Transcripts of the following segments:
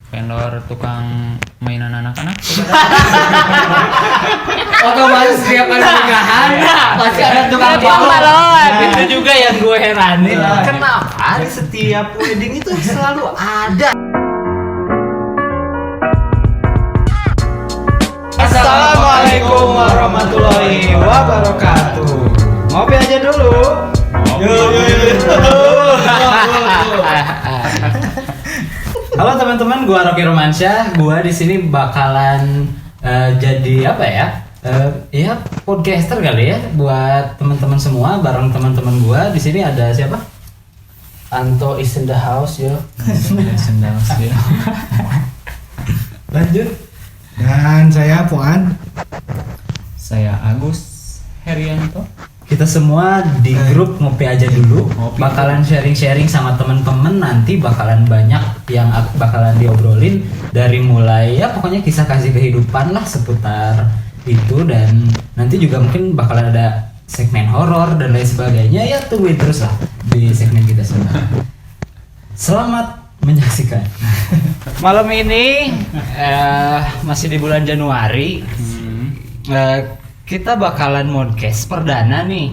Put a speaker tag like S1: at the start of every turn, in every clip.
S1: vendor tukang mainan anak-anak.
S2: Otomatis setiap kali nikahan pasti ada tukang balon.
S3: Itu juga yang gue heranin.
S2: Kenapa di setiap wedding itu selalu ada? Assalamualaikum warahmatullahi wabarakatuh. Ngopi aja dulu.
S3: Halo teman-teman, gua Rocky Romansyah. Gua di sini bakalan jadi apa ya? Ya podcaster kali ya buat teman-teman semua. Bareng teman-teman gua di sini ada siapa?
S2: Anto is in the house yo.
S3: Lanjut.
S4: Dan saya Puan.
S1: Saya Agus Herianto.
S3: Kita semua di grup ngopi aja dulu. Bakalan sharing-sharing sama teman-teman, nanti bakalan banyak yang bakalan diobrolin dari mulai ya pokoknya kisah kasih kehidupan lah seputar itu, dan nanti juga mungkin bakalan ada segmen horor dan lain sebagainya. Ya tungguin terus lah di segmen kita semua. Selamat menyaksikan. Malam ini masih di bulan Januari. Kita bakalan podcast perdana nih.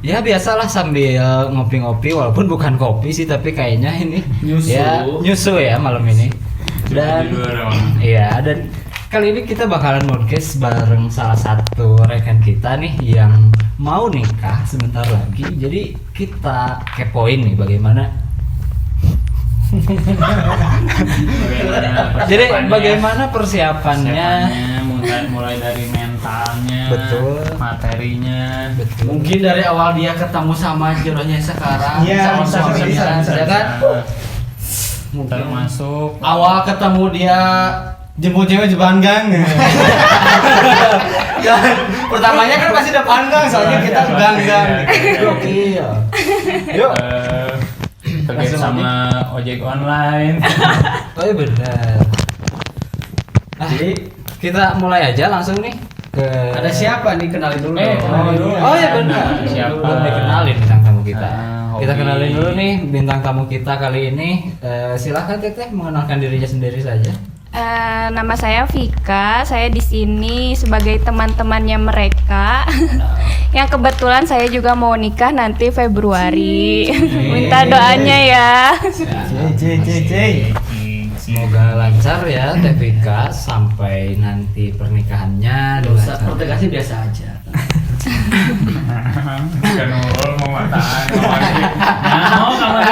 S3: Ya biasalah sambil ngopi-ngopi, walaupun bukan kopi sih tapi kayaknya ini nyusu ya malam ini. Dan iya, dan kali ini kita bakalan podcast bareng salah satu rekan kita nih yang mau nikah sebentar lagi. Jadi kita kepoin nih bagaimana jadi bagaimana persiapannya
S1: mulai dari mentalnya,
S3: betul,
S1: materinya,
S3: betul.
S2: Mungkin dari awal dia ketemu sama jodohnya sekarang,
S4: Iya,
S2: sama suaminya, ya kan?
S1: Mungkin masuk
S2: Awal ketemu dia jemput cewek di Panggang. Dan pertamanya kan pasti ada Panggang, soalnya kita ganggang.
S3: Oke.
S2: Yuk.
S1: terkait sama ojek online.
S3: Oh iya benar. Jadi kita mulai aja langsung nih ke
S2: Ada siapa nih, kenalin dulu.
S1: kenalin dulu.
S3: Oh iya benar.
S1: Siapa?
S3: Belum dikenalin bintang tamu kita. Kita
S1: Hobi.
S3: kenalin dulu nih bintang tamu kita kali ini. Silahkan Teteh mengenalkan dirinya sendiri saja.
S5: Nama saya Vika. Saya di sini sebagai teman-temannya mereka. Yang kebetulan saya juga mau nikah nanti Februari. Minta doanya ya.
S3: Semoga lancar ya Teh Vika sampai nanti pernikahannya
S2: Dosa
S3: dilancarkan.
S2: protegasi biasa aja.
S1: Kan ngobrol mau mataan, mau kamar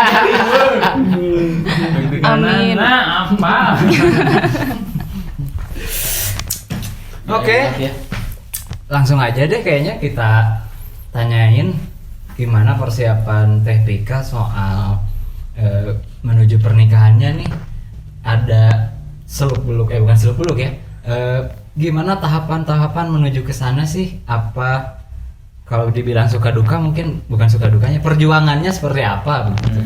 S5: Amin.
S1: Nah, apa?
S3: Oke. Langsung aja deh kayaknya kita tanyain gimana persiapan Teh Vika soal menuju pernikahannya nih. Ada seluk-beluk bukan seluk-beluk ya. Gimana tahapan-tahapan menuju ke sana sih? Apa kalau dibilang suka duka mungkin bukan suka dukanya, perjuangannya seperti apa begitu.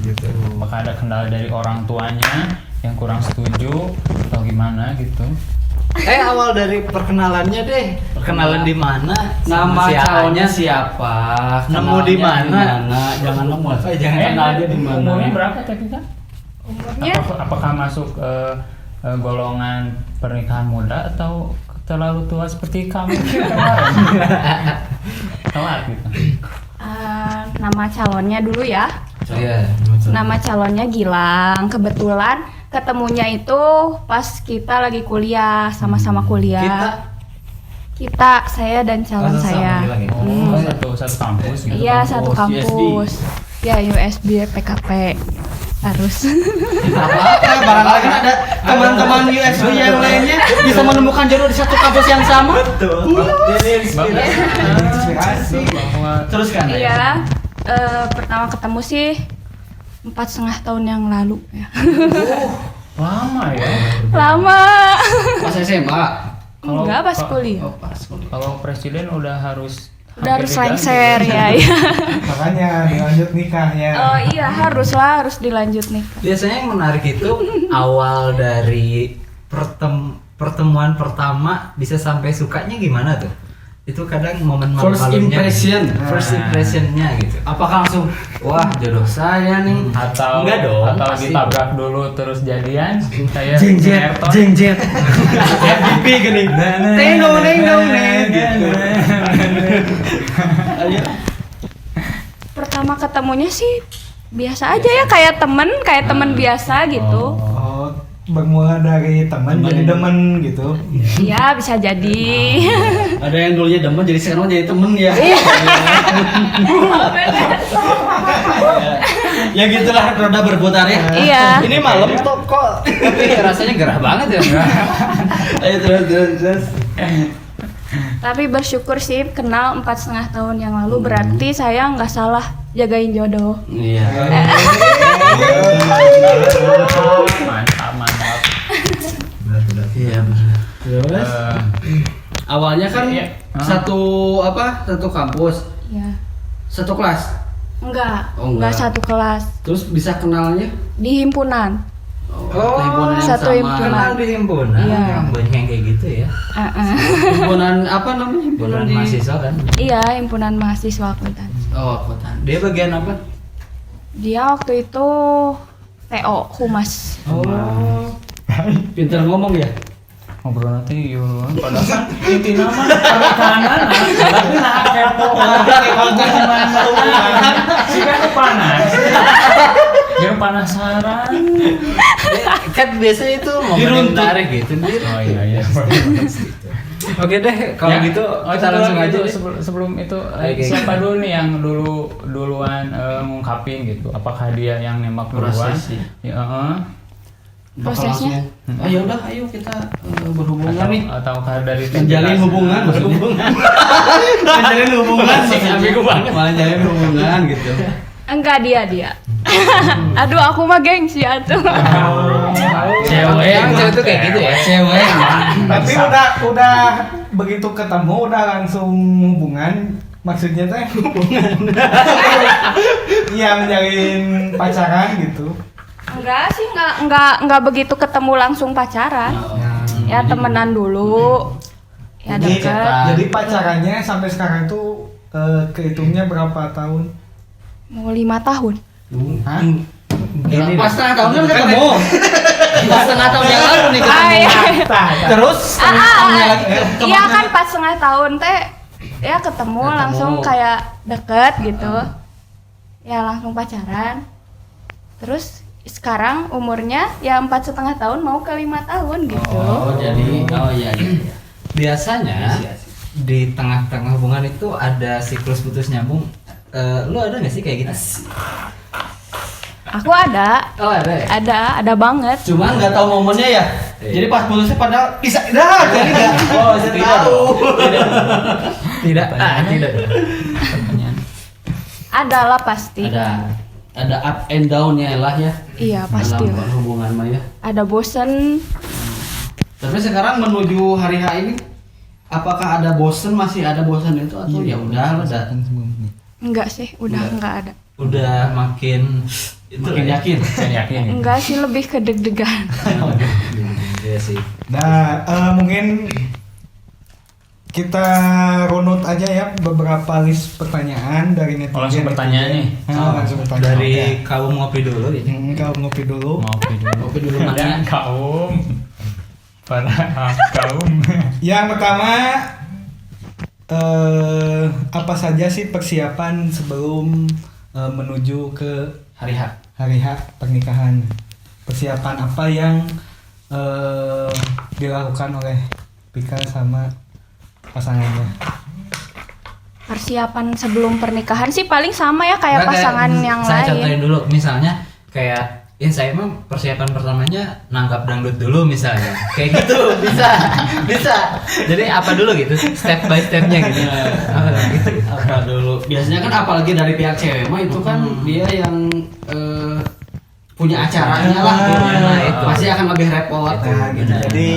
S1: Gitu. Apakah ada kendala dari orang tuanya yang kurang setuju atau gimana gitu?
S3: Awal dari perkenalannya deh. Perkenalan di mana?
S2: Nama
S3: Si
S2: calonnya
S3: A-nya
S2: siapa?
S3: nemu di mana?
S2: Jangan nemu, jangan kenal dia di mana.
S1: Umurnya berapa tadi kan?
S5: Umurnya
S1: Apakah masuk golongan pernikahan muda atau terlalu tua seperti kamu kemarin? Telat gitu.
S5: nama calonnya dulu ya.
S3: Iya,
S5: Nama calonnya Gilang. Kebetulan ketemunya itu pas kita lagi kuliah, sama-sama kuliah. Kita, saya dan calon saya.
S1: Oh, satu kampus gitu.
S5: Iya, satu
S2: kampus,
S5: kampus. Ya, USB, PKP harus.
S2: Apa-apa, barangkali kan ada teman-teman USB yang lainnya bisa menemukan jodoh di satu kampus yang sama.
S3: Betul.
S2: Jadi
S4: Inspirasi.
S1: Bahwa
S2: teruskan.
S5: Iya, pertama ketemu sih 4,5 tahun yang lalu ya.
S1: lama ya.
S5: Lama.
S2: Pas SMA.
S5: Enggak, pas kuliah.
S2: Oh, pas kuliah.
S1: Kalau presiden udah harus
S5: Udah harus
S1: hampir
S5: lengser
S1: diganti.
S5: ya, ya.
S4: Makanya dilanjut nikahnya.
S5: Oh iya, harus dilanjut nih.
S3: Biasanya yang menarik itu awal dari pertemuan pertama bisa sampai sukanya gimana tuh? itu kadang momen
S2: First
S3: malu-malunya.
S2: impression.
S3: First impressionnya gitu.
S2: Apakah langsung wah jodoh saya nih?
S1: Atau
S3: Enggak dong,
S1: atau
S3: pasti.
S1: ditabrak dulu terus jadian kayak
S2: Jengjet,
S1: Ayrton.
S2: jengjet. MVP gini. Neng gitu. Ayo.
S5: Pertama ketemunya sih biasa aja ya, kayak temen biasa gitu.
S4: Oh, bermula dari teman jadi demen gitu.
S5: Iya, bisa jadi.
S2: Ada yang dulunya demen jadi sekarang jadi temen ya. Ya gitulah roda berputar ya.
S5: Iya.
S2: Ini malam kok.
S3: Tapi rasanya gerah banget ya.
S2: Ayo terus.
S5: Tapi bersyukur sih kenal 4,5 tahun yang lalu, berarti saya nggak salah jagain jodoh.
S2: Iya.
S1: Mantap.
S2: Iya benar. Terus
S1: Eh,
S2: awalnya kan
S1: Iya.
S2: satu kampus,
S5: Ya.
S2: satu kelas.
S5: Enggak,
S2: Oh,
S5: enggak
S2: enggak.
S5: satu kelas.
S2: Terus bisa kenalnya
S5: Di himpunan.
S2: himpunan yang
S5: satu
S2: sama.
S5: himpunan.
S3: Kenal di himpunan.
S5: Iya.
S3: Yang banyak yang kayak gitu ya.
S2: Himpunan apa namanya?
S3: Himpunan
S2: di
S3: mahasiswa kan.
S5: Iya, himpunan mahasiswa akuntansi.
S2: Oh, kota.
S3: Dia bagian apa?
S5: Dia waktu itu TO, humas.
S2: Oh. Pintar ngomong ya?
S1: ngobrol nanti yuk padahal kan inti nama perikanan tapi nah kepo sih kan panas dia penasaran
S3: Kan biasanya itu momen yang menarik gitu.
S1: oh iya
S3: Oke deh, kalau
S1: Ya,
S3: gitu
S1: oh,
S3: kita
S1: satu
S3: langsung
S1: lagi
S3: aja
S1: tuh,
S3: deh.
S1: sebelum itu
S3: Oke.
S1: siapa dulu nih yang duluan ngungkapin gitu apakah dia yang nembak duluan
S2: Prosesnya.
S1: ya,
S5: Prosesnya?
S2: Oh ya udah, ayo kita berhubungan nih.
S1: ataukah dari
S2: Menjalin hubungan maksudnya. Menjalin hubungan maksudnya. Malah jalin hubungan gitu.
S5: Enggak, dia. Aduh, aku mah gengsi atuh.
S3: Cewek, yang cewek tuh kayak gitu ya.
S2: Cewek.
S4: Tapi udah begitu ketemu udah langsung hubungan. Maksudnya teh hubungan. Iya, menjalin pacaran gitu.
S5: Enggak sih, enggak begitu ketemu langsung pacaran. Ya temenan dulu. Ya
S4: Jadi,
S5: deket.
S4: jadi pacarannya sampai sekarang tuh kehitungnya berapa tahun?
S5: Mau 5 tahun.
S4: Hah?
S2: Pas setengah tahun kan ketemu. Pas setengah tahun yang lalu nih
S5: Ah,
S2: ketemu.
S5: iya.
S2: Terus setengah tahunnya lagi
S5: Iya kan pas 1,5 tahun teh ya ketemu langsung kayak deket gitu. Ya langsung pacaran. Terus sekarang umurnya ya 4,5 tahun mau ke 5 tahun gitu.
S2: Oh, jadi iya.
S3: Biasanya di tengah-tengah hubungan itu ada siklus putus nyambung. Lu ada nggak sih kayak gitu?
S5: Aku ada.
S3: Oh ada ya?
S5: Ada banget.
S2: Cuma nggak tahu momennya ya.
S3: Iya.
S2: Jadi pas putusnya padahal bisa jadi nggak. Oh, saya
S3: Tidak
S2: tahu.
S3: Tidak. Tidak.
S5: Ada lah pasti.
S2: Ada up and down-nya lah ya.
S5: Iya pasti
S2: Dalam
S5: lah.
S2: hubungan mah ya.
S5: Ada bosen.
S2: Tapi sekarang menuju hari H ini apakah ada bosen, masih ada bosan itu atau ya udah udah
S5: Enggak sih, udah enggak ada.
S3: Udah makin itu
S2: makin
S3: ya.
S2: yakin.
S1: saya yakin
S5: Enggak sih, lebih ke deg-degan.
S3: Iya sih.
S4: Nah, mungkin kita runut aja ya beberapa list pertanyaan dari netizen.
S1: langsung pertanyaan nih.
S4: Langsung pertanyaan.
S3: Dari
S4: Oke.
S3: kaum ngopi dulu ya.
S4: Kau ngopi dulu.
S1: ngopi dulu
S2: mana?
S1: dan kaum para kaum
S4: Yang pertama, apa saja sih persiapan sebelum menuju ke
S2: Hari H.
S4: hari H pernikahan? Persiapan apa yang dilakukan oleh Pika sama pasangannya?
S5: Persiapan sebelum pernikahan sih paling sama ya kayak
S3: Nggak,
S5: pasangan yang
S3: saya contohin
S5: lain.
S3: dulu, misalnya kayak ya saya mah persiapan pertamanya nangkap dangdut dulu misalnya, kayak gitu bisa. Jadi apa dulu gitu, step by stepnya gitu.
S2: Apa dulu? Biasanya kan apalagi dari pihak cewek mah itu kan dia yang punya acaranya lah.
S3: Nah, itu.
S2: Pasti akan lebih repot.
S4: Nah, gitu.
S3: benar.
S4: Jadi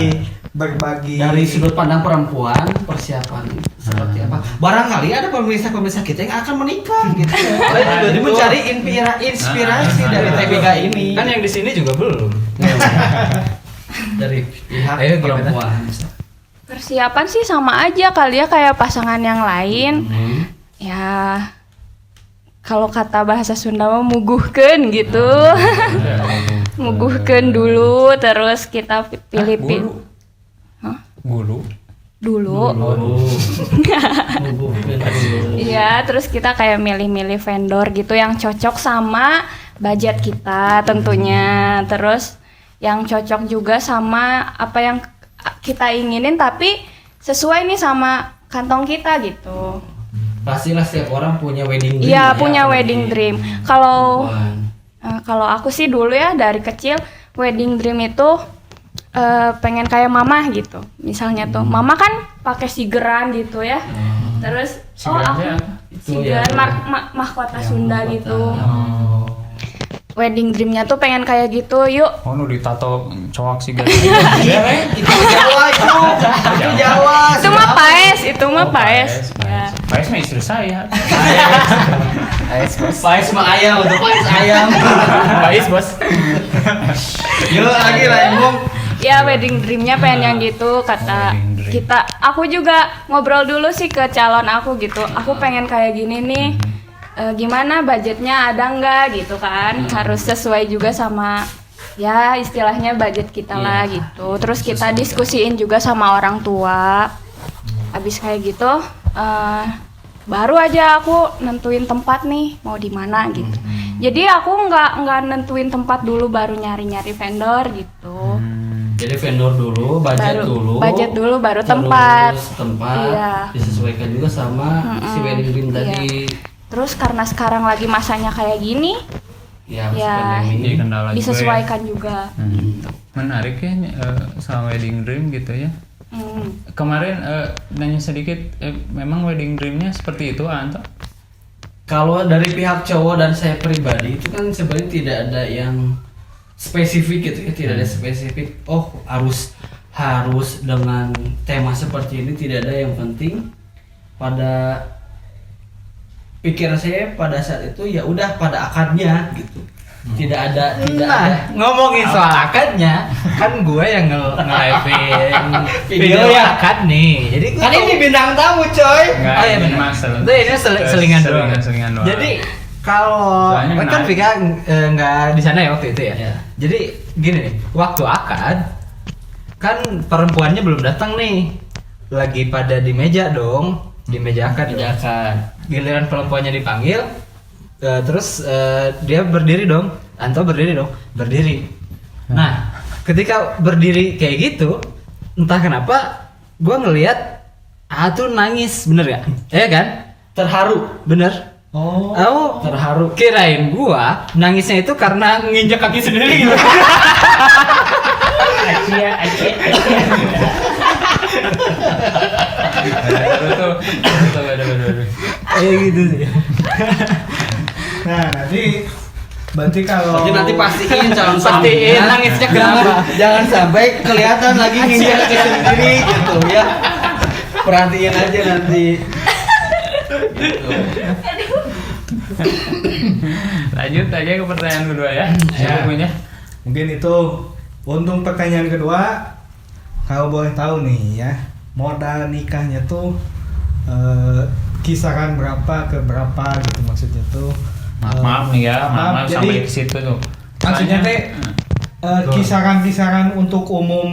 S4: berbagi
S2: Dari sudut pandang perempuan, persiapan seperti apa? Barangkali ada pemirsa-pemirsa kita yang akan menikah gitu. Jadi mencari inspirasi dari TBK ini.
S3: Kan yang di sini juga belum.
S2: Dari pihak
S3: Ayo, gimana?
S2: perempuan.
S5: Persiapan sih sama aja kali ya kayak pasangan yang lain. Ya kalau kata bahasa Sunda mah muguhkeun gitu. Muguhkeun dulu terus kita pilih-pilih.
S1: Gulu.
S5: Dulu. Iya, terus kita kayak milih-milih vendor gitu yang cocok sama budget kita tentunya. Terus yang cocok juga sama apa yang kita inginin tapi sesuai nih sama kantong kita gitu.
S2: Pastilah setiap orang punya wedding dream.
S5: Iya,
S2: lah ya,
S5: punya
S2: apalagi
S5: wedding dream. Kalau
S2: perempuan.
S5: kalau aku sih dulu ya dari kecil wedding dream itu pengen kayak mama gitu. Misalnya tuh, mama kan pakai sigeran gitu ya. Terus aku
S2: Itu ya,
S5: sigeran mahkota Sunda
S2: mahkota.
S5: gitu. Wedding dreamnya tuh pengen kayak gitu, yuk.
S1: Oh, nu ditato coak sih guys.
S2: Itu Jawa itu. Itu Jawa.
S5: Itu mah paes, itu mah paes. Ya.
S1: Paes mah istri saya.
S2: Paes mah ayam, untuk paes ayam.
S1: Paes, Bos.
S2: Yuk lagi lah, Bung.
S5: Ya wedding dreamnya pengen yang gitu kata
S1: Wedding dream.
S5: kita. Aku juga ngobrol dulu sih ke calon aku gitu. Aku pengen kayak gini nih. Gimana budgetnya ada nggak gitu kan? Harus sesuai juga sama ya istilahnya budget kita lah gitu. Terus kita diskusiin juga sama orang tua. Abis kayak gitu, baru aja aku nentuin tempat nih mau di mana gitu. Jadi aku nggak nentuin tempat dulu baru nyari vendor gitu.
S2: Jadi vendor dulu, budget dulu,
S5: baru
S2: terus
S5: tempat.
S2: Iya. Disesuaikan juga sama si wedding dream tadi.
S5: Terus karena sekarang lagi masanya kayak gini,
S2: Ya,
S5: ya
S1: Jadi kendala juga ya.
S5: disesuaikan juga.
S1: Menarik ya sama wedding dream gitu ya. Kemarin nanya sedikit, memang wedding dreamnya seperti itu, Anto?
S2: Kalau dari pihak cowok dan saya pribadi itu kan sebenarnya tidak ada yang spesifik gitu ya, tidak ada spesifik. Oh harus dengan tema seperti ini, tidak ada. Yang penting pada pikiran saya pada saat itu ya udah pada akadnya gitu. Tidak ada
S3: Ngomongin soal akadnya, kan gue yang nge-live-in
S2: Video
S3: video
S2: ya.
S3: akad nih. Jadi gue
S2: kan ini bintang tamu coy.
S1: Enggak,
S3: Oh iya
S1: ini
S3: benar.
S1: masalah.
S3: Itu ini selingan doang.
S1: Selingan doang.
S3: Jadi kalau
S1: Soalnya
S3: kan
S1: menarik.
S3: Vika nggak di sana ya waktu itu ya.
S2: Iya.
S3: Jadi gini nih, waktu akad kan perempuannya belum datang nih, lagi pada di meja dong, di meja akad. Giliran perempuannya dipanggil, terus dia berdiri dong, Anto berdiri. Nah, ketika berdiri kayak gitu, entah kenapa gue ngelihat tuh nangis, bener gak? Iya kan?
S2: Terharu.
S3: Bener.
S2: Oh, terharu.
S3: Kirain gua nangisnya itu karena nginjek kaki sendiri gitu. Kayak gitu sih.
S4: Nah, berarti kalau
S2: Nanti pastiin calon
S3: Pastiin
S2: suaminya.
S3: nangisnya kenapa?
S2: Jangan sampai kelihatan lagi nginjek kaki sendiri gitu ya. Perhatiin aja nanti.
S1: Lanjut aja ke pertanyaan kedua ya.
S4: Ya.
S1: Bukunya.
S4: mungkin itu untuk pertanyaan kedua, kalau boleh tahu nih ya, modal nikahnya tuh kisaran berapa ke berapa gitu maksudnya tuh.
S1: Maaf nih ya, maaf
S4: jadi
S1: sampai ke situ tuh.
S4: maksudnya
S1: Soalnya,
S4: teh kisaran-kisaran untuk umum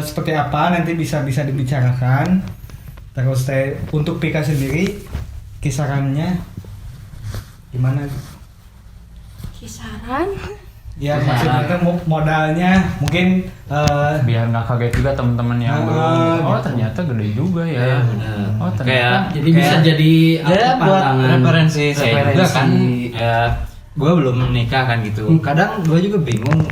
S4: seperti apa nanti bisa dibicarakan. Terus teh untuk Pika sendiri kisarannya gimana?
S5: Kisaran?
S4: Ya maksudnya teh modalnya mungkin
S1: biar nggak kaget juga teman-teman yang belum. Oh ternyata gede juga ya. Oh ternyata.
S2: Jadi bisa jadi
S3: Ya buat
S2: pandangan.
S3: referensi saya juga kan.
S2: Referensi.
S3: Gue belum menikah kan gitu. Kadang gue juga bingung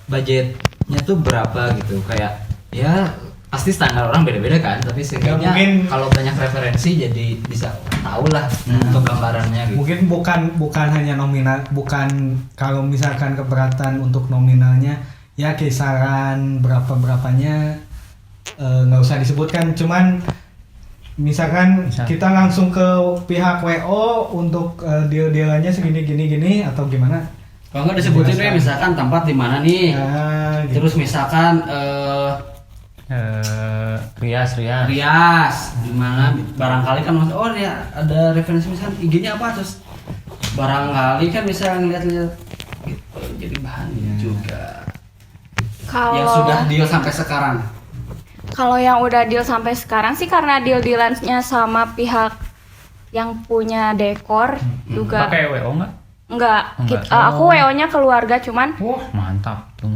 S3: budgetnya tuh berapa gitu. Kayak ya pasti standar orang beda-beda kan. Tapi seenggaknya
S4: mungkin-
S3: kalau banyak referensi jadi bisa tahu lah untuk gambarannya gitu.
S4: mungkin bukan hanya nominal, bukan kalau misalkan keberatan untuk nominalnya ya kisaran berapanya nggak usah disebutkan, cuman misalkan
S1: Bisa.
S4: kita langsung ke pihak WO untuk deal-dealannya segini atau gimana.
S2: Kalau nggak disebutin nih misalkan tempat di mana nih.
S4: Nah, gitu.
S2: Terus misalkan
S1: Rias.
S2: Di mana barangkali kan oh ya ada referensi misalnya IG-nya apa terus barangkali kan bisa ngeliat-liat gitu jadi bahan juga. Yang sudah deal sampai sekarang.
S5: Kalau yang udah deal sampai sekarang sih karena deal-dealannya sama pihak yang punya dekor juga.
S1: Pakai WO nggak?
S5: Enggak, aku WO-nya keluarga cuman.
S1: Wah mantap tuh.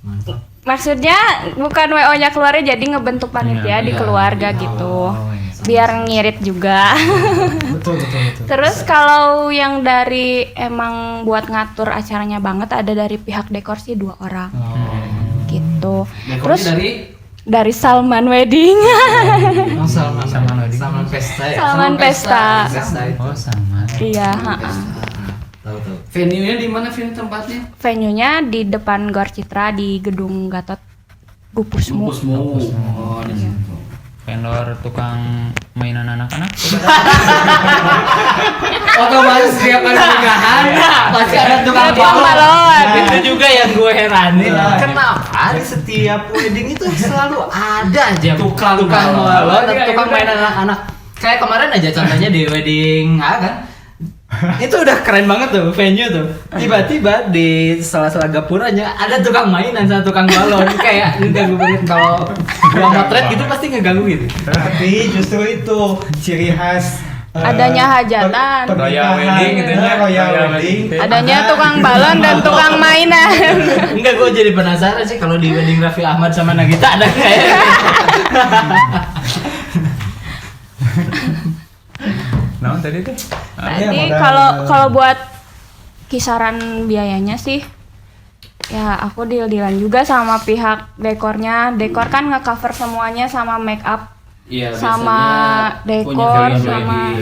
S3: Mantap.
S5: Maksudnya bukan WO-nya keluarga jadi ngebentuk panitia di keluarga gitu. Biar ngirit juga.
S4: Betul.
S5: Terus kalau yang dari emang buat ngatur acaranya banget ada dari pihak dekor sih 2 orang. Gitu.
S2: Dekornya
S5: Terus
S2: dari
S5: Salman Wedding.
S3: Salman Pesta ya.
S5: Salman Pesta.
S1: Oh sama.
S5: Iya,
S3: Tahu.
S2: venue-nya di mana venue tempatnya?
S5: Venue-nya di depan Gor Citra di Gedung Gatot Gupusmu.
S2: Oh, di situ.
S1: Vendor tukang mainan anak-anak.
S2: Otomatis setiap ada pernikahan pasti ada tukang
S5: balon.
S3: Itu juga yang gue heranin. Kenapa di setiap wedding itu selalu ada aja tukang balon dan tukang mainan anak-anak. Kayak kemarin aja contohnya di wedding kan. Itu udah keren banget tuh venue tuh. Tiba-tiba di sela-sela gapuranya ada tukang mainan sama tukang balon. Kayak ngeganggu banget kalau gua motret gitu pasti ngeganggu gitu.
S4: Tapi justru itu ciri khas
S5: Adanya hajatan.
S1: Royal wedding gitu ya.
S4: Royal wedding.
S5: Adanya tukang balon dan tukang mainan.
S3: Enggak, gue jadi penasaran sih kalau di wedding Raffi Ahmad sama Nagita ada kayak.
S1: Nah tadi tuh.
S5: Tadi kalau buat kisaran biayanya sih ya aku deal-dealan juga sama pihak dekornya. Dekor kan nge-cover semuanya sama make up.
S2: Iya,
S5: sama dekor sama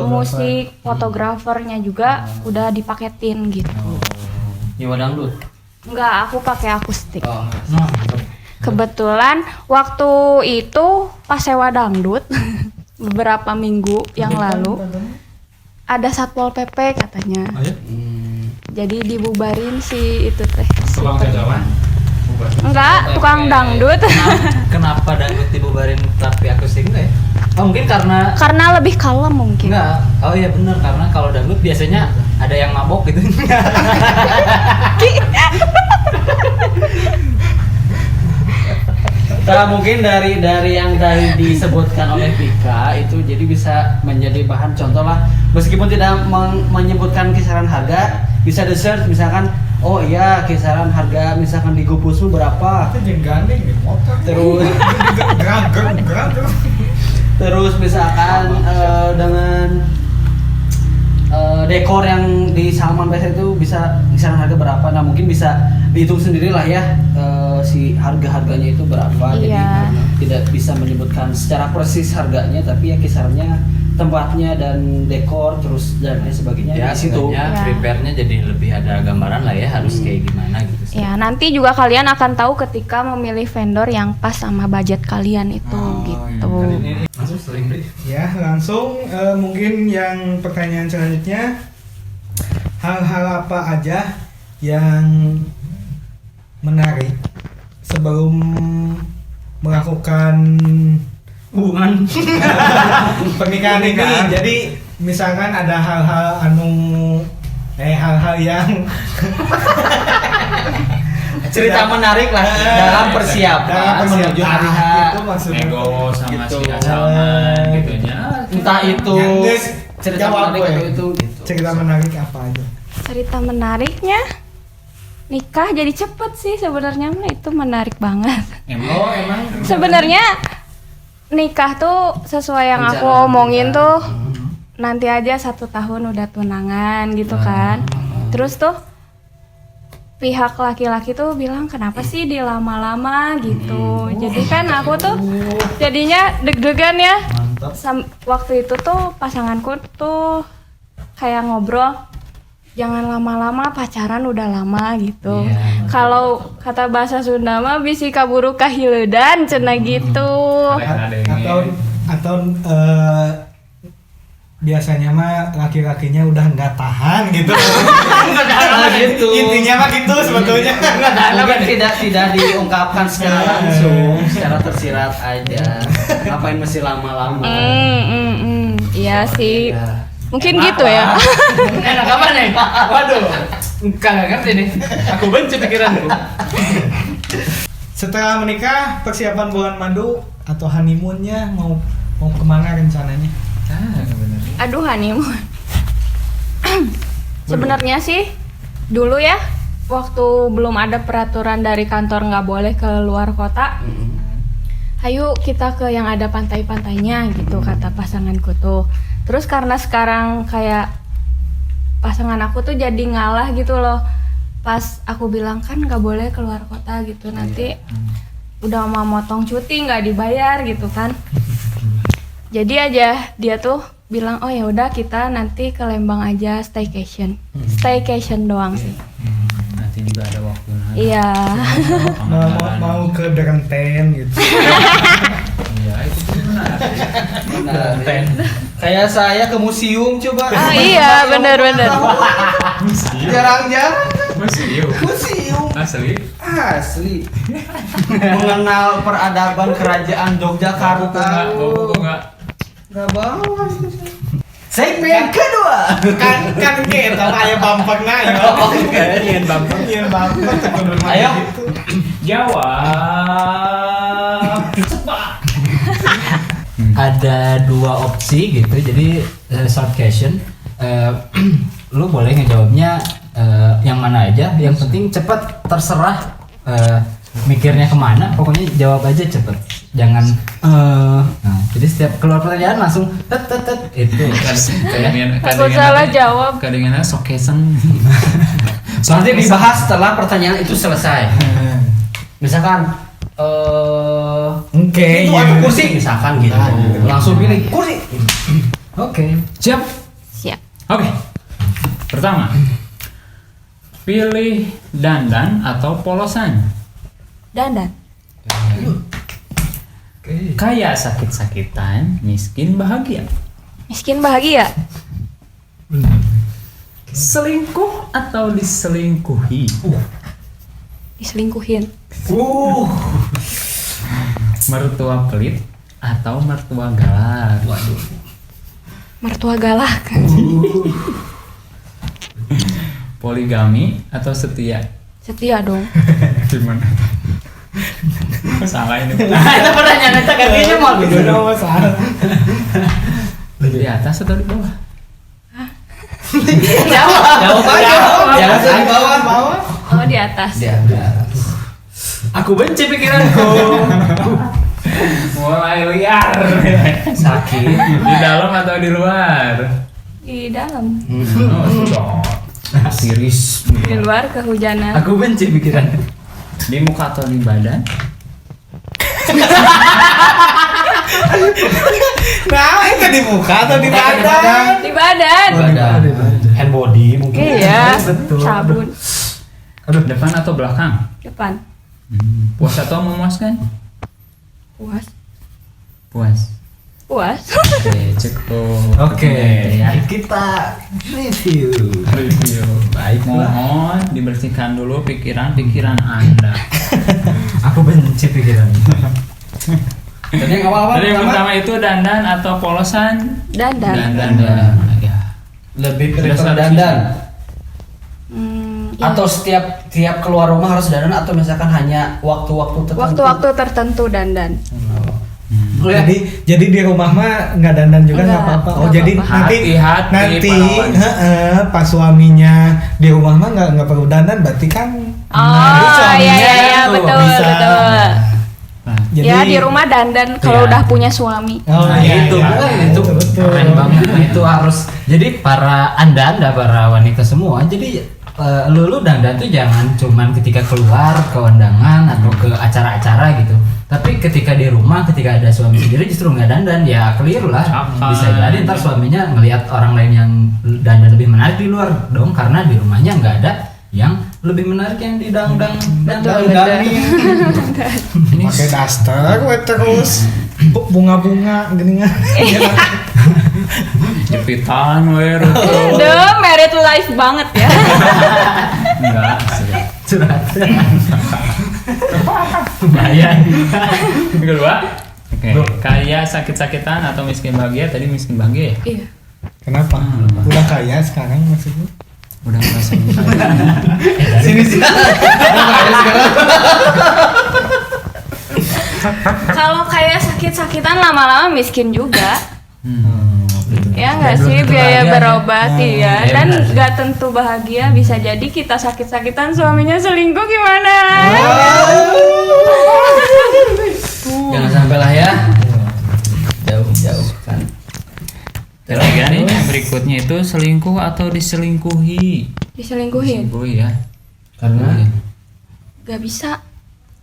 S5: musik, fotografernya juga udah dipaketin gitu.
S2: Nyewa dangdut.
S5: Enggak, aku pakai akustik.
S2: Oh.
S5: Kebetulan waktu itu pas sewa dangdut beberapa minggu yang lalu ada Satpol PP katanya. Jadi dibubarin sih itu teh.
S1: Tukang jajawan.
S5: Enggak, tukang dangdut.
S3: Kenapa dangdut dibubarin tapi akustik enggak ya? Oh mungkin karena
S5: lebih kalem mungkin.
S3: enggak. Oh iya benar, karena kalau dangdut biasanya ada yang mabok gitu.
S2: Nah, mungkin dari yang tadi disebutkan oleh Vika itu jadi bisa menjadi bahan contoh lah, meskipun tidak menyebutkan kisaran harga, bisa di-search misalkan oh iya kisaran harga misalkan di Gupusmu berapa,
S4: Itu jenggandeng di motor.
S2: terus misalkan dengan dekor yang di Salman Pesta itu bisa kisaran harga berapa. Nah mungkin bisa dihitung sendirilah ya si harga-harganya itu berapa. Jadi tidak bisa menyebutkan secara persis harganya, tapi ya kisarannya, tempatnya dan dekor terus dan lain sebagainya
S3: Ya
S2: di situ.
S3: prepare-nya jadi lebih ada gambaran lah ya harus kayak gimana gitu sih.
S5: Ya, nanti juga kalian akan tahu ketika memilih vendor yang pas sama budget kalian itu gitu.
S3: Langsung sering beli.
S4: Ya, langsung mungkin yang pertanyaan selanjutnya, hal-hal apa aja yang menarik sebelum melakukan
S3: Hubungan
S4: pernikahan ini? Jadi misalkan ada hal-hal hal-hal yang
S2: Cerita menarik lah dalam persiapan menuju hari H.
S4: itu maksudnya.
S1: Nego sama
S2: Gitu.
S1: si Salman gitunya.
S2: Entah itu
S4: Yang guys,
S2: cerita
S4: jawab
S2: menarik
S4: gue.
S2: atau itu gitu.
S4: Cerita menarik apa aja?
S5: Cerita menariknya nikah jadi cepet sih sebenarnya, itu menarik banget.
S1: Emang
S5: Sebenarnya nikah tuh sesuai yang aku
S2: Rencana
S5: omongin
S2: nikah.
S5: tuh nanti aja 1 tahun udah tunangan gitu kan. Terus tuh pihak laki-laki tuh bilang kenapa sih dilama-lama gitu. Jadi kan aku tuh jadinya deg-degan ya. Waktu itu tuh pasanganku tuh kayak ngobrol, jangan lama-lama pacaran udah lama gitu. Kalau kata bahasa Sunda mah bisi kaburu kahiledan cenah gitu.
S4: Atau biasanya mah laki-lakinya udah nggak tahan gitu.
S2: gitu.
S4: Intinya mah gitu sebetulnya.
S2: Mungkin tidak diungkapkan secara langsung, secara tersirat aja. Ngapain mesti lama-lama?
S5: Iya sih.
S2: Ya.
S5: Mungkin gitu ya.
S3: Enak apa nih? Waduh, enggak ngerti nih. Aku benci pikiranku.
S4: Setelah menikah, persiapan bulan madu atau honeymoonnya mau kemana rencananya?
S5: Aduh, honeymoon. Sebenarnya sih dulu ya, waktu belum ada peraturan dari kantor nggak boleh ke luar kota. Ayo kita ke yang ada pantai-pantainya gitu, kata pasanganku tuh. Terus karena sekarang kayak pasangan aku tuh jadi ngalah gitu loh. Pas aku bilang kan nggak boleh keluar kota gitu, nanti udah mau motong cuti nggak dibayar gitu kan. Jadi aja dia tuh bilang, oh ya udah kita nanti ke Lembang aja staycation doang sih.
S1: Nanti juga ada waktu nanti.
S5: Iya.
S4: Mau ke Drenten gitu.
S1: Iya, itu benar.
S2: Kayak saya ke museum coba.
S5: Ah iya, bener.
S2: Jarang-jarang
S1: Museum.
S2: museum
S1: Asli.
S2: asli. Mengenal peradaban kerajaan Yogyakarta.
S1: Bawa enggak.
S2: Gak bawa sih. Segmen kedua.
S4: kan kita kayak bumper nah ya.
S1: Ingin bumper.
S4: Iya bumper.
S2: Ayo.
S3: Jawab. Ada 2 opsi gitu, jadi short question. Lu boleh ngejawabnya yang mana aja, yang penting cepet, terserah mikirnya kemana, pokoknya jawab aja cepet, jangan nah, jadi setiap keluar pertanyaan langsung tet itu
S5: Takut salah jawab.
S1: Kadang-kadang sokesen.
S2: Nanti dibahas setelah pertanyaan itu selesai. Misalkan
S4: Oke,
S2: itu
S4: iya.
S2: ada kursi misalkan gitu. Langsung pilih kursi.
S3: Oke.
S1: Siap.
S5: Siap.
S1: Oke. Pertama, pilih dandan atau polosan.
S5: Dandan.
S1: Kaya sakit-sakitan, miskin bahagia.
S5: Miskin bahagia.
S1: Selingkuh atau diselingkuhi.
S5: Diselingkuhin.
S1: Mertua pelit atau mertua galak.
S2: Waduh.
S5: Mertua galak.
S1: Poligami atau setia.
S5: Setia dong.
S1: Gimana? Salah ini.
S2: Itu pertanyaan itu kayaknya mau gitu.
S4: Masalah.
S1: Di atas atau di bawah?
S2: Jawab aja. Jangan di bawah.
S5: Oh, di atas.
S3: Aku benci pikiranku.
S1: Mulai liar.
S2: Sakit.
S1: Di dalam atau di luar?
S5: Di dalam.
S1: Oh, sudah. Siris.
S5: Di luar kehujanan.
S3: Aku benci pikiran.
S1: Di muka atau di badan?
S4: Nah, itu di muka atau di badan?
S5: Di badan.
S2: Hand body mungkin.
S5: Iya.
S3: Betul.
S5: Sabun.
S1: Aduh, depan atau belakang?
S5: Depan.
S1: Puas atau memuaskan?
S5: Puas.
S1: Puas.
S5: Puas.
S1: Oke, cukup.
S3: Oke,
S1: Ya.
S3: kita review.
S1: Review.
S3: Baik,
S1: Mohon dibersihkan dulu pikiran Anda.
S3: Aku benci pikiran.
S2: Jadi yang awal-awal
S1: Jadi yang
S2: pertama
S1: pertama itu dandan atau polosan?
S5: Dandan.
S1: Dandan. Ya.
S2: lebih
S1: Sudah
S2: prefer
S1: seharusnya.
S2: dandan.
S5: Ya.
S2: Atau tiap keluar rumah harus dandan atau misalkan hanya waktu-waktu tertentu.
S5: Waktu-waktu tertentu dandan.
S4: Jadi di rumah mah nggak dandan juga nggak
S5: Nggak,
S4: apa-apa. Oh
S5: nggak
S4: jadi
S5: apa-apa.
S1: Hati-hati, para wanita.
S4: pas suaminya di rumah mah nggak perlu dandan berarti kan.
S5: Oh,
S4: suaminya
S5: iya
S4: tuh
S5: betul
S4: bisa.
S5: betul.
S1: Nah,
S4: Jadi,
S5: Ya di rumah dandan kalau
S3: Iya.
S5: udah punya suami.
S4: Oh
S3: Nah,
S4: iya,
S3: itu,
S4: iya,
S3: itu
S4: betul.
S3: keren banget. Itu harus. Jadi para para wanita semua. Jadi lu dandan tuh jangan cuman ketika keluar ke undangan atau ke acara-acara gitu. Tapi ketika di rumah, ketika ada suami sendiri justru nggak dandan, ya keliru lah.
S1: Apa?
S3: Bisa jadi ntar suaminya ngelihat orang lain yang dandan lebih menarik di luar dong, karena di rumahnya nggak ada yang lebih menarik yang didangdang
S5: Betul,
S4: Ini pakai daster, we terus bunga-bunga geningan.
S1: Jepitan we rutu.
S5: Duh, married life banget ya.
S1: Enggak,
S3: Curhat. Lumayan.
S1: Kedua, oke. Kaya sakit-sakitan atau miskin bahagia? Tadi miskin bahagia ya?
S5: Iya.
S4: Kenapa? Udah kaya sekarang maksudnya?
S1: Udah ngerasain kaya.
S2: Sini sih.
S5: Kalau kayak sakit-sakitan lama-lama miskin juga. Ya nggak sih, biaya berobat ya,
S1: Ya,
S5: dan
S1: benar.
S5: nggak tentu bahagia, bisa jadi kita sakit-sakitan suaminya selingkuh gimana?
S2: Jangan sampai lah ya. Jauh kan.
S1: Ketiga nih, yang berikutnya itu selingkuh atau diselingkuhi?
S5: Diselingkuhin?
S1: Selingkuhi ya.
S2: Karena
S5: Gak bisa.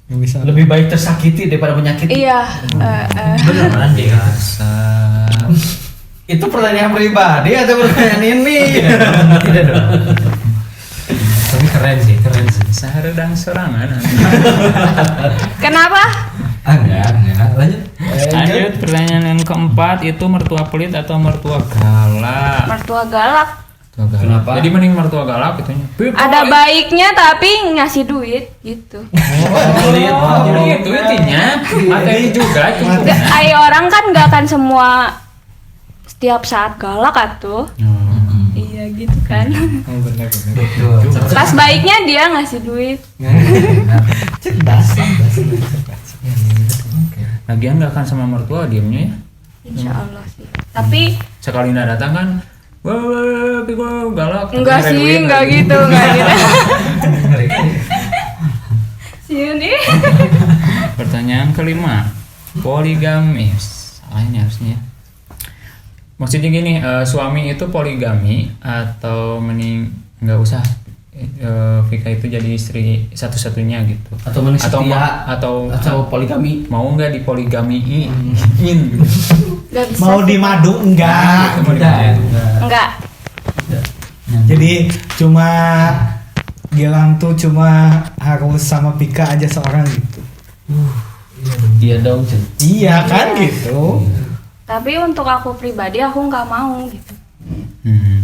S4: Nggak bisa.
S2: lebih baik tersakiti daripada menyakiti.
S5: Iya.
S3: Beneran deh.
S1: Biasa.
S2: Itu pertanyaan pribadi atau pertanyaan ini?
S3: Tidak dong. Tapi keren sih.
S1: Saharedang sorangan.
S5: Kenapa?
S3: Enggak. Lanjut.
S1: Lanjut, pertanyaan yang keempat itu mertua pelit atau mertua galak?
S5: Mertua galak.
S1: Mertua galak.
S2: Kenapa?
S1: Jadi mending mertua galak itunya.
S5: Ada baiknya tapi ngasih duit gitu.
S2: Pelit.
S1: Jadi itu intinya. Materi juga cuma.
S5: Ay orang kan gak akan semua setiap saat galak atuh. Iya gitu kan.
S3: Betul.
S5: Pas baiknya dia ngasih duit.
S3: Cerdas.
S1: Lagian gak akan sama mertua diemnya ya.
S5: Insya Allah sih. Tapi
S1: Sekali nggak datang kan, wah, gue galak.
S5: enggak
S1: Tapi
S5: sih,
S1: ngereduin
S5: enggak
S1: lagi.
S5: gitu, enggak gitu. Sini.
S1: Pertanyaan kelima, poligamis. Salah ini harusnya. Maksudnya gini, suami itu poligami atau mending nggak usah Vika itu jadi istri satu-satunya gitu.
S2: Atau menik setia
S1: atau
S2: poligami.
S1: mau nggak dipoligamiin gitu.
S5: Enggak bisa.
S4: Mau
S5: sih.
S4: di madu enggak?
S5: Enggak.
S4: Jadi cuma Gilang tuh cuma harus sama Pika aja seorang gitu.
S2: Iya dong, Cen.
S4: Iya kan gitu.
S5: Tapi untuk aku pribadi aku nggak mau gitu.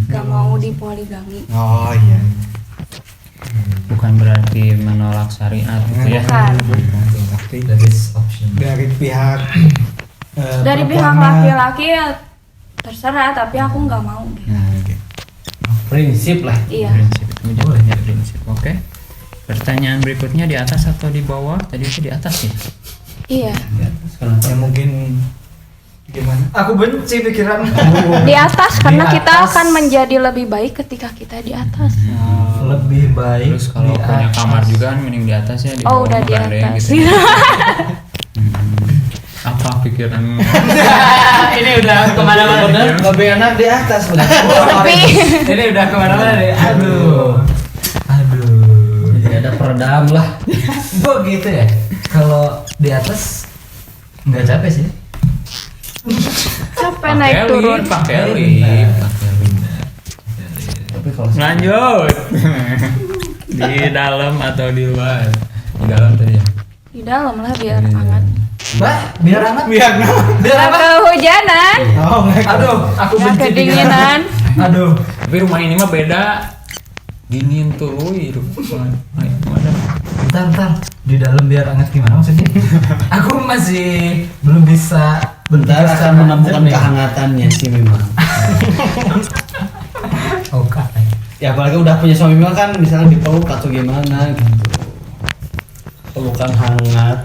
S5: Nggak mau dipoligami.
S4: Oh iya.
S1: Bukan berarti menolak syariat gitu ya.
S5: Bukan.
S4: Tapi
S3: That is option.
S4: dari pihak
S5: Dari pihak
S4: perempuan mah-
S5: laki-laki ya terserah, tapi aku nggak mau. Gitu.
S2: Prinsip lah.
S5: Iya.
S1: Prinsip itu menjadi prinsip. Oke. Pertanyaan berikutnya di atas atau di bawah? Tadi itu di atas ya.
S5: Iya.
S4: Ya mungkin gimana?
S2: Aku benci pikiran.
S5: Di atas karena
S3: Di
S5: kita
S3: atas.
S5: akan menjadi lebih baik ketika kita di atas.
S3: Lebih baik.
S1: Terus kalau
S3: di
S1: punya
S3: atas.
S1: kamar juga kan mending di atas ya, di
S5: Oh
S1: bawah
S5: udah di
S1: nggak ada yang
S5: atas.
S1: gitu. Apa pikiran?
S3: Ini udah kemana-mana.
S2: Bener, lebih enak di atas.
S5: Tapi
S3: Ini udah kemana-mana deh. Aduh.
S2: Jadi ada peredam lah.
S3: Kok gitu ya? Kalau di atas nggak capek sih.
S5: capek naik turun.
S1: Pakai lift.
S2: Tapi kalau
S1: Lanjut. Di dalam atau di luar? Di dalam tadi ya.
S5: Di dalam lah biar hangat.
S3: Bah, biar anak.
S4: Biar
S3: Biar
S5: Nggak
S3: apa?
S5: kehujanan,
S4: oh enggak.
S3: Aduh, aku
S5: nggak
S3: benci
S5: kedinginan.
S3: Aduh.
S1: Tapi rumah ini mah beda. Dingin tuh, mana?
S3: Bentar. Di dalam biar hangat gimana maksudnya? Aku masih belum bisa
S2: bentar
S3: berpikir
S2: akan
S3: secara
S2: menemukan
S3: jernih.
S2: kehangatannya sih memang.
S3: Oke.
S2: Ya apalagi udah punya suami memang kan misalnya dipeluk atau gimana gitu. Pelukan hangat.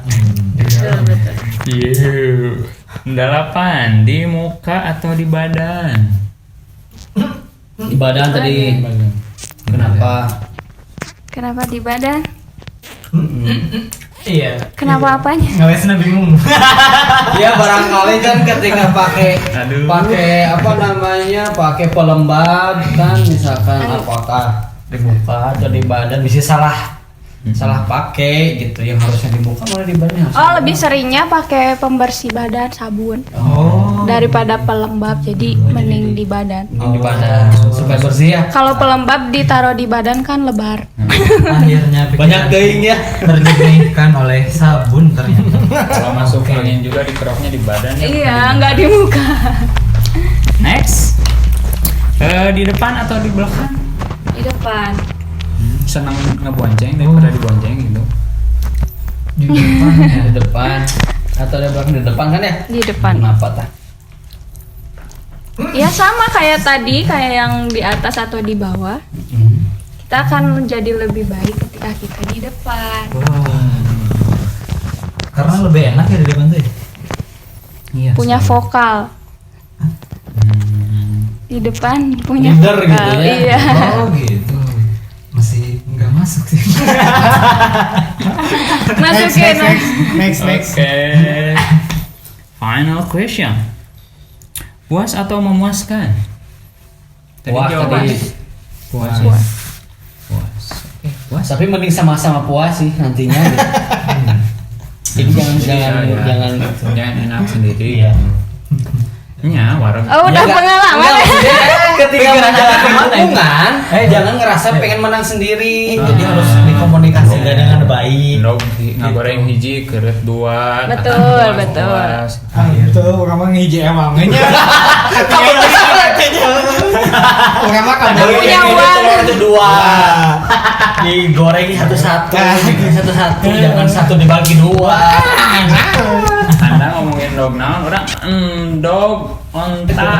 S1: Iya. Delapan, di muka atau di badan?
S2: Di badan tadi. Kenapa?
S5: Kenapa di badan?
S3: Iya.
S5: Kenapa apanya?
S3: Ngawesnya bingung.
S2: Ya barangkali kan ketika pakai
S1: Aduh.
S2: apa namanya pakai pelembab kan misalkan apakah di muka atau di badan bisa salah pakai gitu yang harusnya di muka malah di badan harusnya
S5: Oh lebih seringnya pakai pembersih badan sabun
S3: Oh.
S5: daripada pelembab, jadi mending di badan.
S2: di badan supaya bersih ya.
S5: Kalau pelembab ditaruh di badan kan lebar.
S3: Akhirnya pikiran
S2: Banyak geuing ya.
S3: ternyebrangkan oleh sabun ternyata.
S1: Kalau masuk angin juga dikeroknya di badan ya.
S5: Iya, nggak di muka.
S1: Next, Di depan atau di belakang?
S5: Di depan.
S1: Senang ngebonceng daripada dibonceng gitu.
S3: Di depan ya.
S2: Di depan atau di belakang? Di depan kan ya?
S5: Di depan.
S2: Kenapa tah?
S5: Ya sama kayak tadi, kayak yang di atas atau di bawah. Kita akan menjadi lebih baik ketika kita di depan.
S3: Karena lebih enak ya di depan tuh.
S1: Iya.
S5: Punya vokal. Di depan punya
S2: Leader
S5: vokal.
S2: gitu ya?
S5: Iya.
S3: Oh gitu. Masih nggak masuk sih.
S5: Masukin.
S4: Next.
S1: Oke. Final question. Puas atau memuaskan?
S2: Puas
S1: jawabannya.
S2: tadi.
S1: Puas.
S5: Puas.
S1: Puas. Oke, puas.
S2: Tapi mending sama-sama puas sih nantinya. Jadi jangan
S1: Jangan enak sendiri.
S2: Iya.
S1: Nya, warung.
S5: Oh, udah
S2: Ya,
S5: pengalaman.
S2: enggak, maksudnya ketika
S3: Pikiran
S2: menjalani
S3: anak kemana ini?
S2: hubungan, jangan ngerasa pengen menang sendiri.
S3: Jadi harus dikomunikasikan dengan baik.
S1: Ndog ngagoreng hiji keret dua.
S5: Betul,
S1: tatang puas,
S5: betul.
S1: puas.
S4: Itu orang mah ngiji emangnya. Orang mah kan
S5: Punya
S2: Yang ini
S5: uang.
S2: telur itu dua.
S3: Digoreng satu-satu, bikin satu-satu, jangan satu dibagi dua.
S1: Anda ngomongin dog naon, orang dog onta.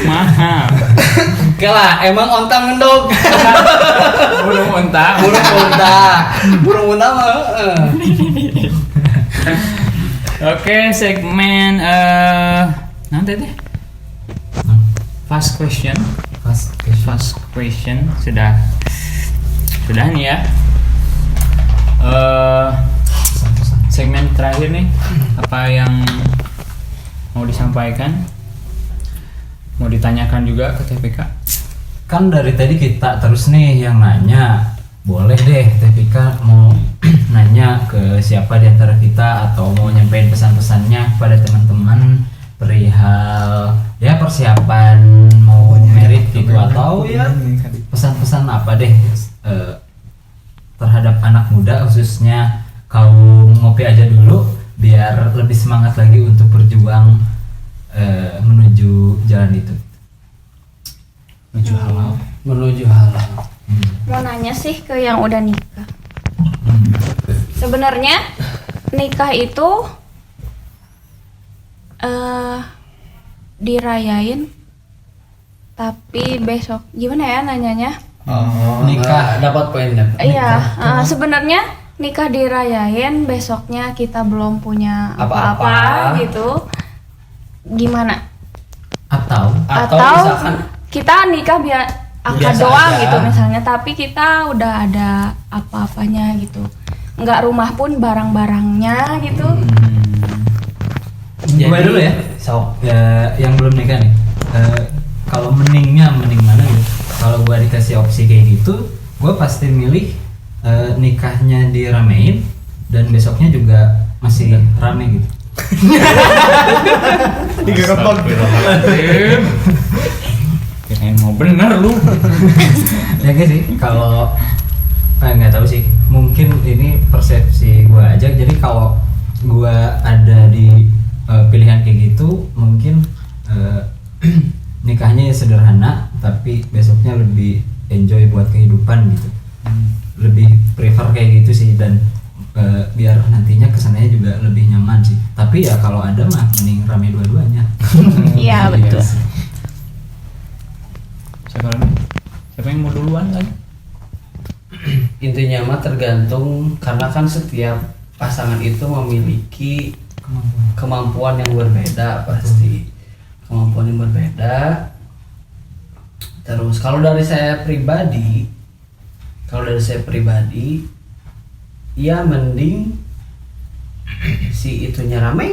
S1: Mahal.
S2: Oke lah, emang onta ngendog.
S1: Burung onta.
S2: Burung unta. Burung unta mah.
S1: Oke, segmen nanti deh. Fast question. Fast question sudah nih ya. Segmen terakhir nih, apa yang mau disampaikan? Mau ditanyakan juga ke TPK?
S3: Kan dari tadi kita terus nih yang nanya. Boleh deh TPK mau nanya ke siapa di antara kita atau mau nyampein pesan-pesannya kepada teman-teman perihal ya persiapan mau merit gitu atau ya pesan-pesan apa deh terhadap anak muda khususnya kaum ngopi aja dulu biar lebih semangat lagi untuk berjuang menuju jalan itu.
S1: Menuju halal.
S2: Menuju halal.
S5: Mau nanya sih ke yang udah nikah. Sebenarnya nikah itu dirayain tapi besok gimana ya nanyanya?
S2: Nikah dapat poin dapat.
S5: Iya, sebenarnya nikah dirayain besoknya kita belum punya
S2: Apa-apa.
S5: apa-apa gitu. Gimana?
S3: Atau
S2: misalkan
S5: kita nikah biar akad
S2: Biasa
S5: doang
S2: aja.
S5: gitu misalnya, tapi kita udah ada apa-apanya gitu. Enggak rumah pun barang-barangnya gitu.
S3: gue dulu ya. Ya yang belum nikah nih. Kalau mending mana gitu. Kalau gue dikasih opsi kayak gitu, gue pasti milih nikahnya diramein dan besoknya juga masih rame gitu.
S4: Digerebek.
S1: Kirain mau bener lu.
S3: Ya guys sih, kalau nggak tahu sih, mungkin ini persepsi gue aja. Jadi kalau gue ada di pilihan kayak gitu, mungkin nikahnya ya sederhana, tapi besoknya lebih enjoy buat kehidupan gitu. Lebih prefer kayak gitu sih, dan biar nantinya kesananya juga lebih nyaman sih. Tapi ya kalau ada mah mending rame dua-duanya.
S5: Iya, betul.
S1: Siapa yang mau duluan lagi?
S2: intinya mah tergantung karena kan setiap pasangan itu memiliki kemampuan yang berbeda pasti. Kemampuan yang berbeda. Terus kalau dari saya pribadi ya mending si itunya rame,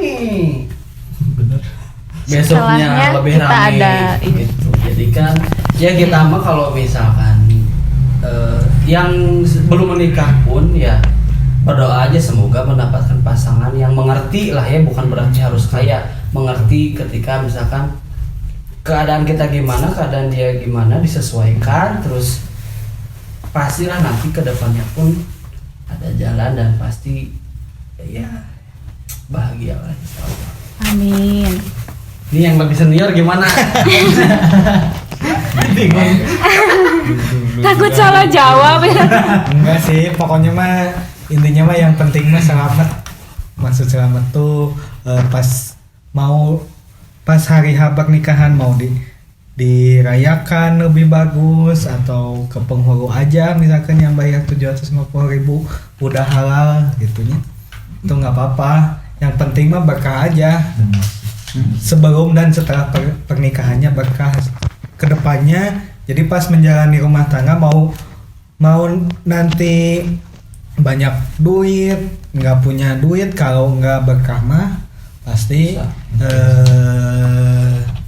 S2: besoknya
S5: Setelahnya
S2: lebih
S5: kita
S2: rame
S5: ada ini.
S2: gitu. Jadi kan ya kita mah kalau misalkan yang belum menikah pun ya berdoa aja semoga mendapatkan pasangan yang mengerti lah ya, bukan berarti harus kaya, mengerti ketika misalkan keadaan kita gimana, keadaan dia gimana, disesuaikan. Terus pastilah nanti ke depannya pun ada jalan dan pasti ya bahagia lah insyaallah.
S5: Amin.
S2: Ini yang lebih senior gimana?
S3: Bingung.
S5: Takut salah jawab ya.
S4: Enggak sih, pokoknya mah intinya mah yang penting mah selamat. Maksud selamat tuh pas hari H pernikahan mau dirayakan lebih bagus atau ke penghulu aja misalkan yang bayar 750.000 udah halal gitunya. Itu nggak apa-apa. Yang penting mah berkah aja. Sebelum dan setelah pernikahannya berkah kedepannya. Jadi pas menjalani rumah tangga mau nanti banyak duit, nggak punya duit, kalau nggak berkah mah pasti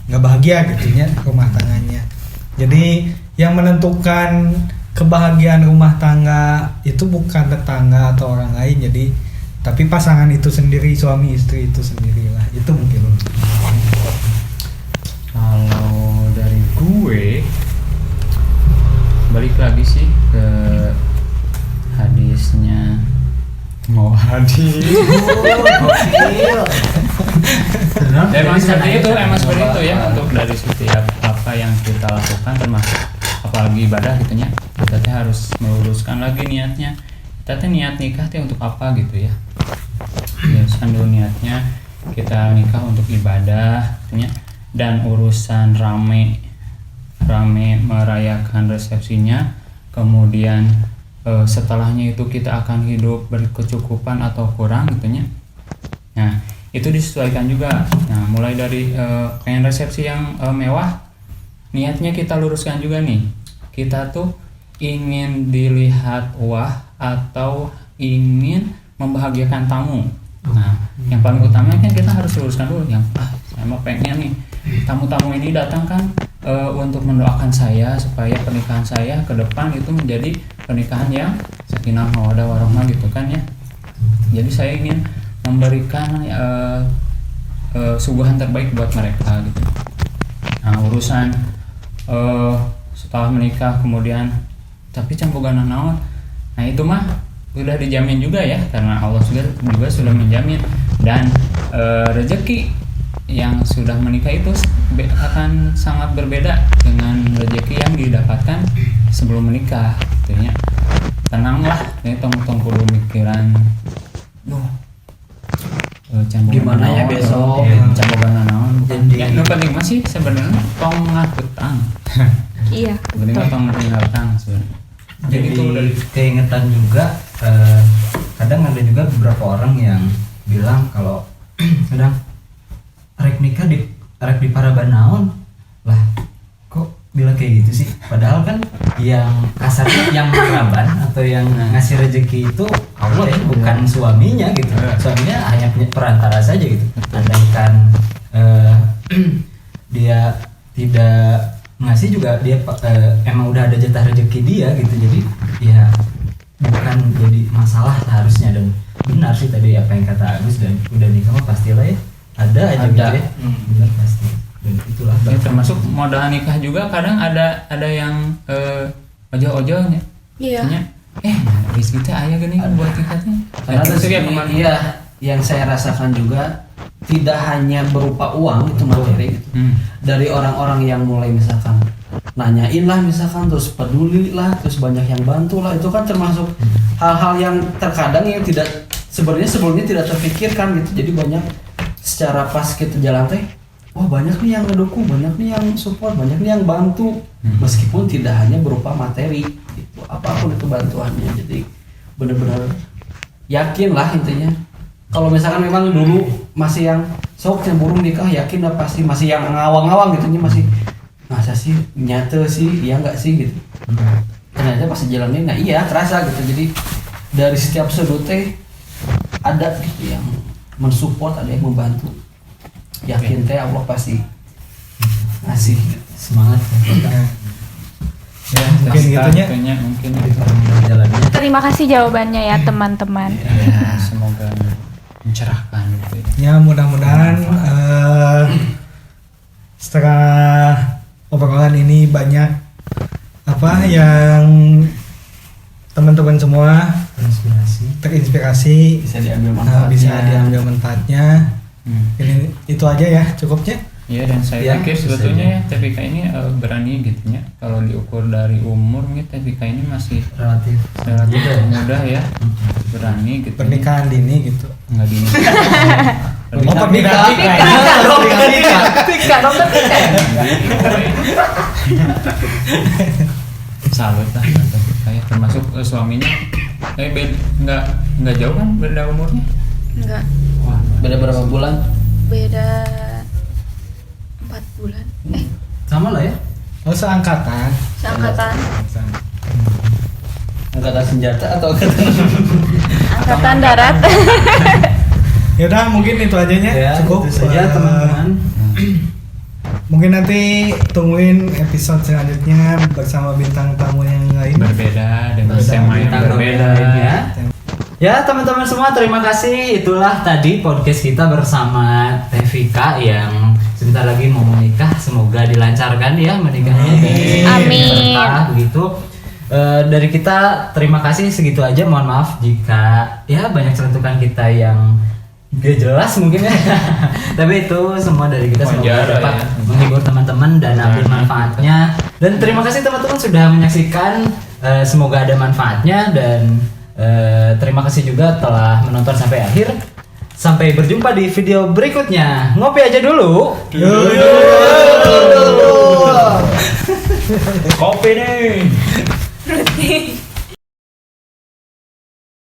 S4: nggak bahagia gitunya rumah tangganya. Jadi yang menentukan kebahagiaan rumah tangga itu bukan tetangga atau orang lain, jadi tapi pasangan itu sendiri, suami istri itu sendirilah. Itu mungkin.
S1: Kalau dari gue balik lagi sih ke hadisnya. Mau hadis. Emang seperti itu ya untuk dari setiap apa yang kita lakukan termasuk apalagi ibadah gitunya. Kita harus meluruskan lagi niatnya. Kita niat nikah untuk apa gitu ya. Luruskan dulu niatnya. Kita nikah untuk ibadah gitunya. Dan urusan rame merayakan resepsinya, kemudian setelahnya itu kita akan hidup berkecukupan atau kurang gitunya. Nah itu disesuaikan juga. Nah mulai dari pengen resepsi yang mewah, niatnya kita luruskan juga nih. Kita tuh ingin dilihat wah atau ingin membahagiakan tamu. Nah yang paling utama kan kita harus luruskan dulu yang saya mau pengen nih tamu-tamu ini datang kan untuk mendoakan saya supaya pernikahan saya ke depan itu menjadi pernikahan yang sakinah mawaddah warahmah gitu kan ya. Jadi saya ingin memberikan suguhan terbaik buat mereka gitu. Nah urusan setelah menikah kemudian tapi cambogan naon, nah itu mah udah dijamin juga ya karena Allah juga sudah menjamin. Dan rezeki yang sudah menikah itu akan sangat berbeda dengan rezeki yang didapatkan sebelum menikah gitu ya. Tenanglah, ini tong kudu mikiran
S2: gimana ya besok
S1: cambogan naon.
S3: Jadi
S1: Ya nu penting masih sebenarnya tong ngahutang.
S5: Iya.
S1: Penting tong ngahutang sebenarnya.
S3: jadi
S1: itu dari
S3: keingetan juga. Kadang ada juga beberapa orang yang bilang kalau kadang rek nikah di paraban naon lah, kok bilang kayak gitu sih, padahal kan yang kasarnya yang meraban atau yang ngasih rezeki itu Allah ya, bukan suaminya gitu. Suaminya hanya punya perantara saja gitu. Andaikan dia tidak ngasih juga dia emang udah ada jatah rezeki dia gitu. Jadi ya bukan jadi masalah seharusnya. Dan benar sih tadi apa yang kata Agus, dan udah nikah mah pastilah ya ada aja gitu ya. Benar pasti. Dan itulah
S1: ya, termasuk modal nikah juga kadang ada yang ojo-ojonya.
S5: Iya.
S1: Rezeki teh aya gini buat nikahnya.
S2: Karena iya, yang saya rasakan juga tidak hanya berupa uang itu materi gitu. Dari orang-orang yang mulai misalkan nanyain lah misalkan, terus peduli lah, terus banyak yang bantu lah, itu kan termasuk hal-hal yang terkadang yang tidak sebenarnya sebelumnya tidak terpikirkan gitu. Jadi banyak secara pas kita jalan teh, wah banyak nih yang ngedukung, banyak nih yang support, banyak nih yang bantu, meskipun tidak hanya berupa materi gitu, apapun itu bantuannya. Jadi benar-benar yakin lah intinya. Kalau misalkan memang dulu masih yang sok yang burung nikah, yakin lah pasti masih yang ngawang-ngawang gitu, masih masa sih nyata sih, iya nggak sih gitu. Ternyata pas jalannya, nah iya terasa gitu. Jadi dari setiap sudut teh ada gitu yang mensupport, ada yang membantu. Yakin teh Allah pasti ngasih
S3: semangat
S4: Ya, mungkin gitunya.
S1: Mungkin
S3: jalannya.
S5: Terima kasih jawabannya ya teman-teman.
S1: ya, semoga mencerahkan gitu ya.
S4: Ya mudah-mudahan setelah obrolan ini banyak apa yang teman-teman semua terinspirasi,
S2: bisa diambil manfaatnya.
S4: bisa diambil manfaatnya. Ini itu aja ya cukupnya.
S1: Iya, dan saya
S3: Ya,
S1: pikir
S3: bisa
S1: sebetulnya ya TPK ini berani gitu ya. Kalau diukur dari umur nih TPK ini masih
S3: relatif
S1: relatif
S3: muda ya.
S1: mudah ya. Berani gitu.
S4: Pernikahan dini gitu.
S1: Enggak dini.
S4: Oh, pernikahan.
S3: Pika dong ketika.
S1: Salut lah TPK ya. Termasuk suaminya enggak jauh kan beda umurnya.
S5: Enggak,
S1: Wah,
S2: Beda berapa bulan?
S5: beda 4 bulan.
S3: Sama lah ya.
S4: Oh, seangkatan.
S5: Seangkatan.
S2: Angkatan senjata atau angkatan?
S5: Angkatan darat.
S4: Ya udah, mungkin itu aja
S3: Ya,
S4: ya. Cukup
S3: itu saja teman-teman.
S4: Mungkin nanti tungguin episode selanjutnya bersama bintang tamu yang lain.
S1: berbeda dengan
S3: Bersama
S1: tema yang
S3: bintang
S1: berbeda.
S3: lainnya. Ya teman-teman semua, terima kasih. Itulah tadi podcast kita bersama Tevika yang sebentar lagi mau menikah. Semoga dilancarkan ya menikahnya.
S5: Amin.
S3: Berkah, begitu. Dari kita terima kasih, segitu aja. Mohon maaf jika ya banyak celentukan kita yang gak jelas mungkin ya. Tapi itu semua dari kita, semoga
S1: Wajar
S3: dapat
S1: ya.
S3: menghibur teman-teman dan ambil manfaatnya. Dan terima kasih teman-teman sudah menyaksikan. Semoga ada manfaatnya dan terima kasih juga telah menonton sampai akhir. Sampai berjumpa di video berikutnya. Ngopi aja dulu.
S1: Kopi nih.
S5: Rutin.